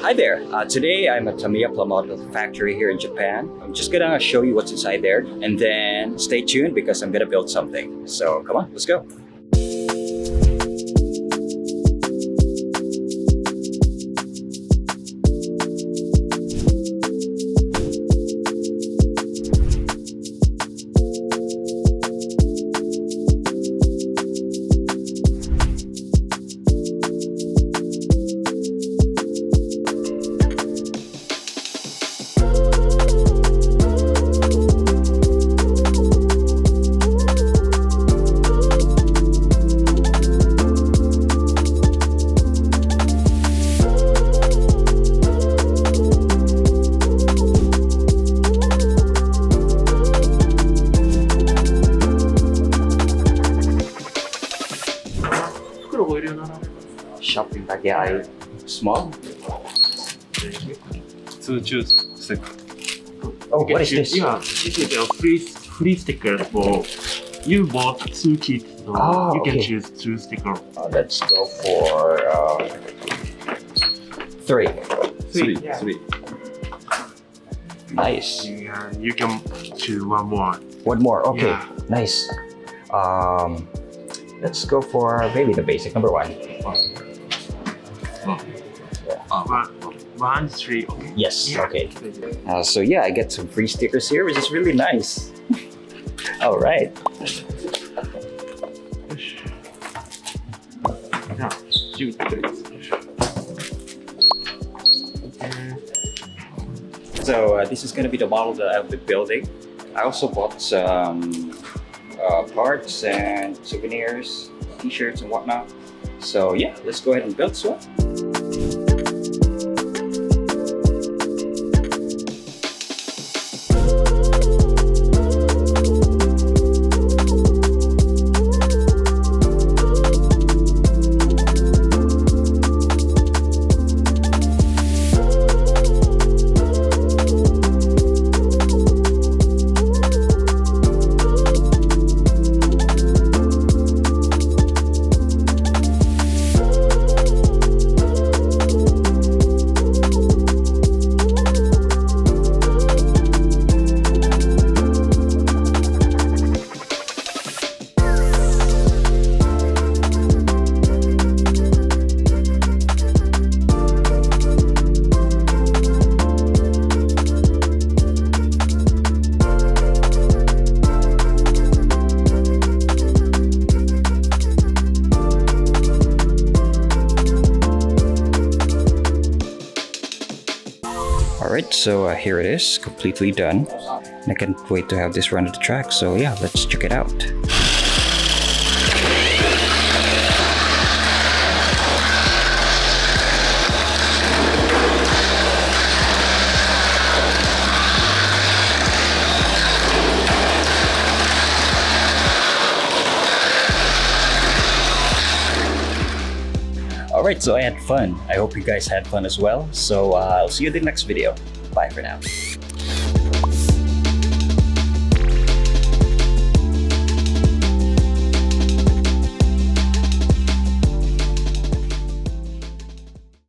Hi there. Today I'm at Tamiya Plamodel Factory here in Japan. I'm just gonna show you what's inside there, and then stay tuned because I'm gonna build something. So come on, let's go. Shopping bag, yeah, small. To choose sticker. Oh, what is this? Yeah, this is a free sticker for you bought 2 kits, so you can okay. choose 2 stickers. Let's go for 3. 3. Yeah. 3. Nice. And you can choose one more. One more. Okay, Yeah. nice. Let's go for maybe the basic number 1. One, 3. Okay. Yes. Yeah. Okay. So yeah, I get some free stickers here, which is really nice. All right. Yeah. Shoot, please. So this is going to be the model that I'll be building. I also bought some parts and souvenirs, t-shirts and whatnot. So yeah, let's go ahead and build one. Alright, so here it is, completely done. And I can't wait to have this run at the track, so yeah, let's check it out. Alright, so I had fun. I hope you guys had fun as well. So I'll see you in the next video. Bye for now.